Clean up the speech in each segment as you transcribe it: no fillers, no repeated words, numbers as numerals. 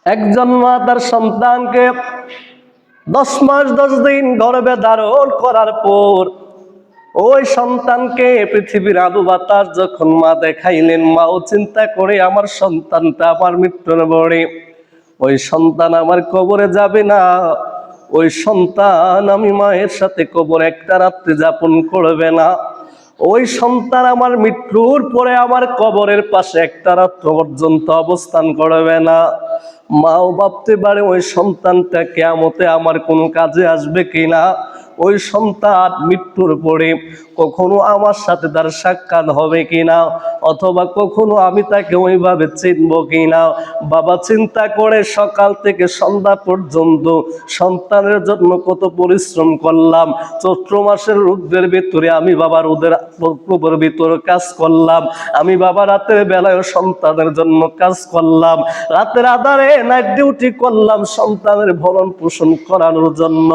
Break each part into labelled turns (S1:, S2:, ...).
S1: একজন মা তার সন্তানকে 10 মাস 10 দিন গর্ভে ধারণ করার পর ওই সন্তানকে পৃথিবীর আলো বাতাস যখন মা দেখাইলেন, মাও চিন্তা করে আমার সন্তানটা আমার মৃত্যুর পরে ওই সন্তান আমার কবরে যাবে না, ওই সন্তান আমি মায়ের সাথে কবর একটা রাত্রি যাপন করবে না, ওই সন্তান আমার মৃত্যুর পরে আমার কবরের পাশে একটা রাত্র পর্যন্ত অবস্থান করবে না। মাও ভাবতে পারে ওই সন্তানটা কিয়ামতে আমার কোনো কাজে আসবে কিনা, ওই সন্তান মৃত্যুর পরে কখনো আমার সাথে তার সাক্ষাৎ হবে কিনা, অথবা কখনো আমি তাকে ওইভাবে চিনবো কিনা। বাবা চিন্তা করে সকাল থেকে সন্ধ্যা পর্যন্ত সন্তানের জন্য কত পরিশ্রম করলাম, চৈত্র মাসের রোদের ভিতরে আমি বাবার রোদের প্রভুর ভিতরে কাজ করলাম, আমি বাবা রাতের বেলায় সন্তানের জন্য কাজ করলাম, রাতের আধারে নাইট ডিউটি করলাম সন্তানের ভরণ পোষণ করানোর জন্য।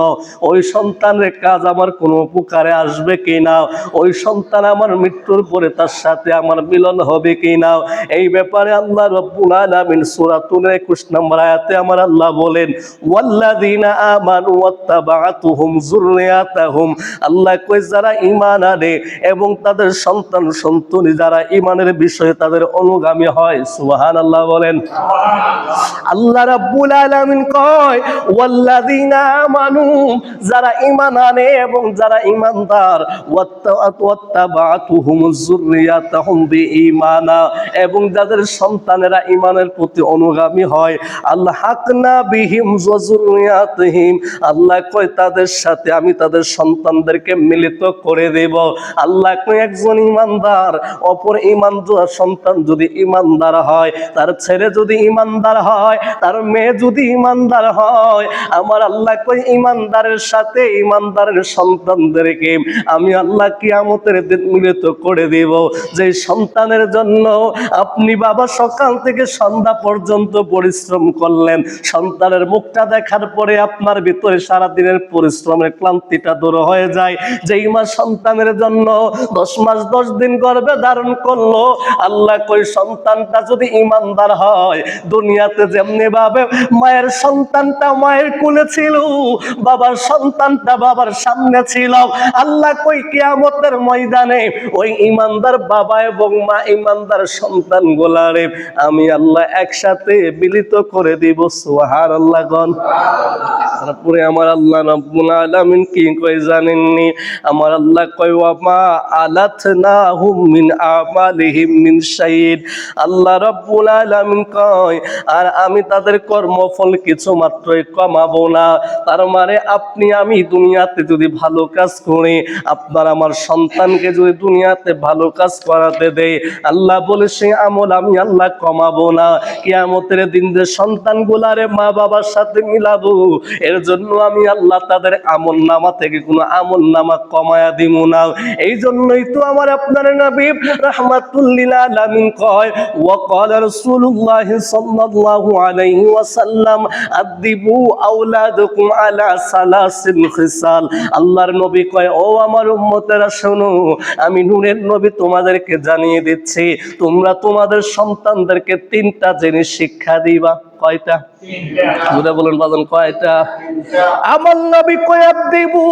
S1: ওই সন্তানের কাজ আমার কোনো উপকারে আসবে কিনা, ওই সন্তান আমার মৃত্যুর পরে তার সাথে আমার মিলন হবে কিনা, এই ব্যাপারে আল্লাহ রাব্বুল আলামিন সূরা 21 নম্বর আয়াতে আমার আল্লাহ বলেন, ওয়াল্লাযীনা আমানু ওয়াত্তাবা'তুহুম যুররিয়াতাহুম, আল্লাহ কই যারা ঈমান আনে এবং তাদের সন্তান সন্ততি যারা ঈমানের বিষয়ে তাদের অনুগামী হয়, সুবহানাল্লাহ বলেন। আল্লাহ রাব্বুল আলামিন কয় ওয়াল্লাযীনা আমানু, যারা ঈমান আনে এবং যারা ঈমানদার, ওয়াত্তাবা'তুহুমুজ যুররিয়াতাহুম বিঈমানা, এবং যাদের সন্তানেরা ঈমানের প্রতি অনুগামী হয়, আলহাকনা বিহিম ওয়া যুররিয়াতিহিম, আল্লাহ কয় তাদের সাথে আমি তাদের সন্তানদেরকে মিলিত করে দেব। আল্লাহ কয় একজন ঈমানদার অপর ঈমানদার সন্তান যদি ঈমানদার হয়, তার ছেলে যদি ঈমানদার হয়, তার মেয়ে যদি ঈমানদার হয়, আমার আল্লাহ কই ঈমানদারের সাথে ঈমানদারের সন্তানদেরকে আমি আল্লাহ কিয়ামতের দিন মিলিত করে দেব। যে সন্তানের জন্য আপনি বাবা সকাল থেকে সন্ধ্যা পর্যন্ত পরিশ্রম করলেন, সন্তানের মুখটা দেখার পরে আপনার ভিতরে সারা দিনের পরিশ্রমের ক্লান্তিটা দূর হয়ে যায়। যেই মা সন্তানের জন্য 10 মাস 10 দিন গর্ভে ধারণ করলো, আল্লাহ কই সন্তানটা যদি ঈমানদার হয়, দুনিয়াতে যেমনি ভাবে মায়ের সন্তানটা মায়ের কোলে ছিল, বাবার সন্তানটা বাবার সামনে ছিল, আল্লাহ কই কিয়ামতের ময়দানে ওই ঈমানদার বাবা এবং মা ঈমানদার সন্তান গোলারে আমি আল্লাহ একসাথে মিলিত করে দিব, সুবহানাল্লাহ গণ। তারপরে আমার আল্লাহ রাব্বুল আলামিন কি কয় জানেননি? আমার আল্লাহ কয় ওয়া মা আলাতনাহুম মিন আমালিহিম মিন শাইইন, আল্লাহ রাব্বুল আলামিন কয় আর আমি তাদের কর্মফল কিছু মাত্রই কমাবো না। তার মানে আপনি আমি দুনিয়াতে যদি ভালো কাজ করি, আপনার আমার সন্তানকে যদি দুনিয়াতে ভালো কাজ করাতে দেই, আল্লাহ বলে সেই আমল আমি আল্লাহ কমাবো না। কিয়ামতের দিন যে সন্তানগুলারে মা বাবার সাথে মিলাবো, এর জন্য আমি আল্লাহ তাদের আমল নামা থেকে কোনো আমল নামা কমায়া দিব না। এই জন্যই তো আমার আপনার নবী রাহমাতুল লিল আলামিন কয় ওয়া ক্বালা রাসূলুল্লাহ সাল্লাল্লাহু আলাইহি ওয়াসাল্লাম আদিবু আওলাদাকুম আলা সালাসিল খিসাল, আল্লাহর নবী কয় ও আমার উম্মতেরা শোনো, আমি নূরের নবী তোমাদেরকে জানিয়ে দিচ্ছি, তোমরা তোমাদের সন্তানদেরকে 3টা জিনিস শিক্ষা দিবা। কয়টা? তিনটা। বলেন বাজান কয়টা? আমার নবী কয় আদিবু,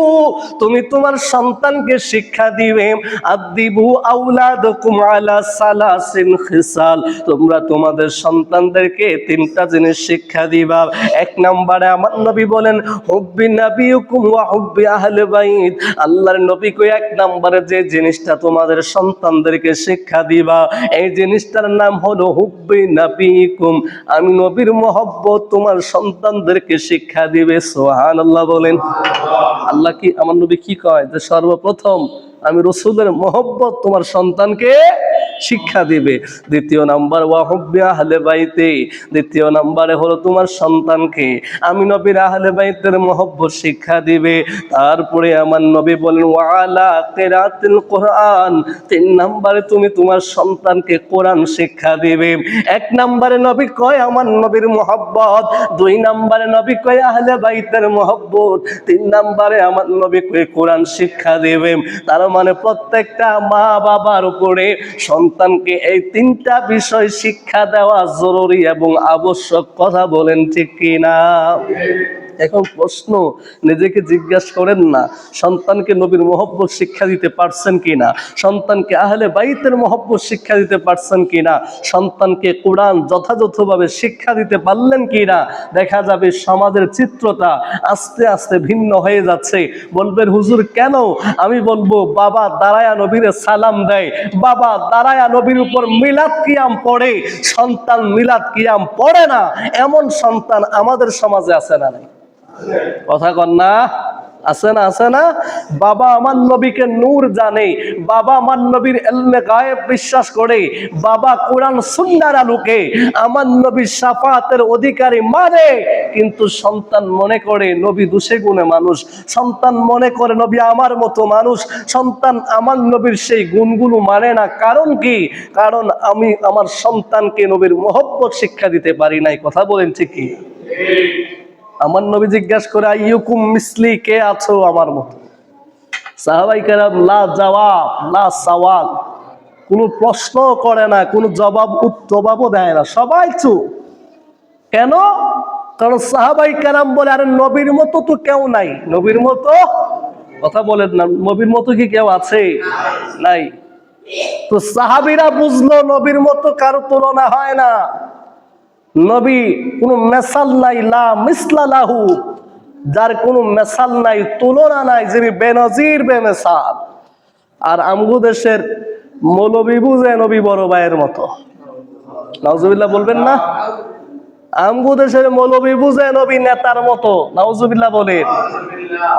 S1: তুমি তোমার সন্তানকে শিক্ষা দিবে, আদিবু আওলাদাকুম আলা সালাসিন খিসাল, তোমরা তোমাদের সন্তানদেরকে 3টা জিনিস শিক্ষা দিবা। 1 নম্বরে আমার নবী বলেন হুব্বি নাবিয়ুকুম ওয়া হুব্বি আহলে বাইত, আল্লাহর নবী কয় 1 নম্বরে যে জিনিসটা তোমাদের সন্তানদেরকে শিক্ষা দিবা, এই জিনিসটার নাম হলো হুব্বি নাবিয়ুকুম, আমি নবীর মহব্বত তোমার সন্তানদেরকে শিক্ষা দিবে, সুবহানাল্লাহ বলেন। আল্লাহ কি আমার নবী কি কয় যে সর্বপ্রথম আমি রাসূলের মহব্বত তোমার সন্তানকে শিক্ষা দিবে। 2 নাম্বার ওয়া হুব্বি আহলে বাইতে, 2 নম্বরে হলো তোমার সন্তানকে আমি নবীর আহলে বাইতের মহব্বত শিক্ষা দিবে। তারপরে আমার নবী বলেন ওয়া আলা কিরাতিল কোরআন, 3 নম্বরে তুমি তোমার সন্তানকে কোরআন শিক্ষা দিবে। 1 নম্বরে নবী কয় আমার নবীর মহব্বত, 2 নম্বরে নবী কয় আহলে বাইতের মহব্বত, 3 নম্বরে আমার নবী কয় কোরআন শিক্ষা দিবে। তার মানে প্রত্যেকটা মা বাবার উপরে সন্তানকে এই তিনটা বিষয় শিক্ষা দেওয়া জরুরি এবং আবশ্যক। কথা বলেন ঠিক কিনা? এখন প্রশ্ন নিজেকে জিজ্ঞাসা করেন না, সন্তানকে নবীর মহব্বত শিক্ষা দিতে পারছেন কিনা? সন্তানকে আহলে বাইতের মহব্বত শিক্ষা দিতে পারছেন কিনা? সন্তানকে কোরআন যথাযথভাবে শিক্ষা দিতে পারলেন কিনা? দেখা যাবে সমাজের চিত্রটা আস্তে আস্তে ভিন্ন হয়ে যাচ্ছে। বলবেন হুজুর কেন? আমি বলবো বাবা দাঁড়ায়া নবীরে সালাম দেয়, বাবা দাঁড়ায়া নবীর উপর মিলাদ কিয়াম পড়ে, সন্তান মিলাদ কিয়াম পড়ে না এমন সন্তান আমাদের সমাজে আছে না নাই? কথা কন না? আছে না? আছে না? বাবা আমার নবীকে নূর জানে, বাবা আমার নবীর ইলমে গায়েব বিশ্বাস করে, বাবা কোরআন সুন্নাহর আলোকে আমার নবীর শাফাতের অধিকারী মানে, কিন্তু সন্তান মনে করে নবী দোষে গুণে মানুষ, সন্তান মনে করে নবী আমার মতো মানুষ, সন্তান আমার নবীর সেই গুণগুলো মানে না। কারণ কি? কারণ আমি আমার সন্তানকে নবীর মহব্বত শিক্ষা দিতে পারি নাই। কথা বলেন ঠিক কি? আমার নবী জিজ্ঞাসা করে আইয়ুকুম মিসলি, কে আছো আমার মতো? সাহাবায়ে কেরাম লা জবাব লা সওয়াল, কোনো প্রশ্ন করে না, কোনো জবাবও দেয় না, সবাই চুপ। কেন? কারণ সাহাবায়ে কেরাম বলে আরে নবীর মতো তো কেউ নাই। নবীর মতো? কথা বলেন না, নবীর মতো কি কেউ আছে? নাই। তো সাহাবীরা বুঝলো নবীর মতো কারো তুলনা হয় না, নবী কোনো মেসাল নাই, লা মিসলা লাহু, যার কোনো মেসাল নাই, তুলনা নাই, যিনি বেনজির বেমেসাল। আর আমগো দেশের মৌলবী বুঝে নবী বড় ভাইয়ের মতো। নাউজুবিল্লাহ বলবেন না? আমগো দেশের মৌলবী বুঝে নবী নেতার মতো। নাউজুবিল্লাহ বলেন।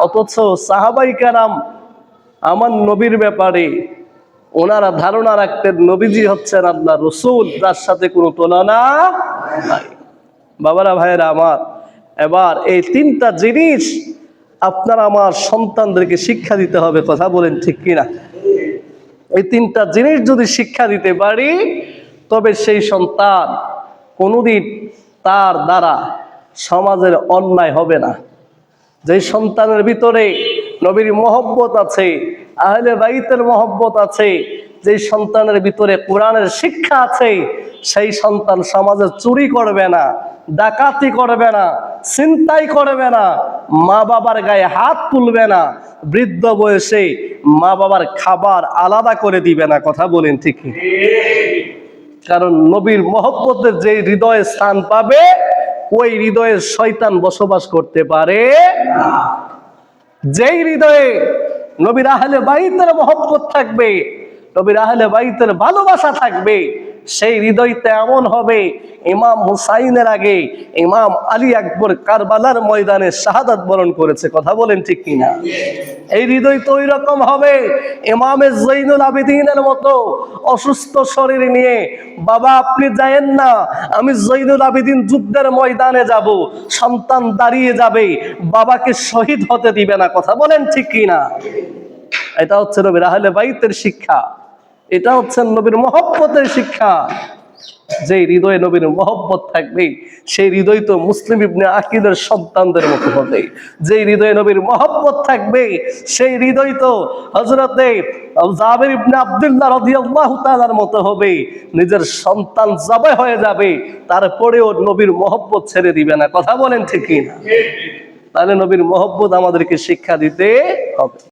S1: অথচ সাহাবায়ে কেরাম আমার নবীর ব্যাপারে ওনারা ধারণা রাখতেন নবীজি হচ্ছেন আল্লাহর রাসূল, যার সাথে কোনো তুলনা নাই। বাবারা ভাইয়েরা আমার, এবার এই তিনটা জিনিস আপনার আমার সন্তানদেরকে শিক্ষা দিতে হবে। কথা বলেন ঠিক কিনা? এই তিনটা জিনিস যদি শিক্ষা দিতে পারি তবে সেই সন্তান কোনোদিন তার দ্বারা সমাজের অন্যায় হবে না। যে সন্তানের ভিতরে নবীর মহব্বত আছে, আহলে বাইতের মহব্বত আছে, যে সন্তানের ভিতরে কোরআনের শিক্ষা আছে, সেই সন্তান সমাজে চুরি করবে না, ডাকাতি করবে না, ছিনতাই করবে না, মা বাবার গায়ে হাত তুলবে না, বৃদ্ধ বয়সে মা বাবার খাবার আলাদা করে দিবে না। কথা বলেন ঠিক? কারণ নবীর মহব্বতের যে হৃদয়ে স্থান পাবে ওই হৃদয়ে শয়তান বসবাস করতে পারে না। যেই হৃদয়ে নবীর আহলে বাইতের মহব্বত থাকবে, নবীর আহলে বাইতের ভালোবাসা থাকবে, সেই হৃদয়তে এমন হবে ইমাম হুসাইনের আগে ইমাম আলী আকবর কারবালার ময়দানে শাহাদাত বরণ করেছে। কথা বলেন ঠিক কিনা? এই হৃদয় তো ওই রকম হবে ইমামে জৈনুল আবেদিনের মতো অসুস্থ শরীর নিয়ে, বাবা আপনি যায়েন না, আমি জৈনুল আবেদিন যুদ্ধের ময়দানে যাব, সন্তান দাঁড়িয়ে যাবে, বাবাকে শহীদ হতে দিবে না। কথা বলেন ঠিক কিনা? এটা হচ্ছে নবীর আহলে বাইতের শিক্ষা, এটা হচ্ছে নবীর মহব্বতের শিক্ষা। যে হৃদয়ে নবীর মহব্বত থাকবে সেই হৃদয় তো মুসলিম ইবনে আকিদের সন্তানদের মতো হবে। যে হৃদয়ে নবীর মহব্বত থাকবে সেই হৃদয় তো হযরতে জাবের ইবনে আব্দুল্লাহ রাদিয়াল্লাহু তাআলার মতো হবে। নিজের সন্তান জবাই হয়ে যাবে, তারপরেও নবীর মহব্বত ছেড়ে দিবে না। কথা বলেন ঠিক কি না? তাহলে নবীর মহব্বত আমাদেরকে শিক্ষা দিতে হবে।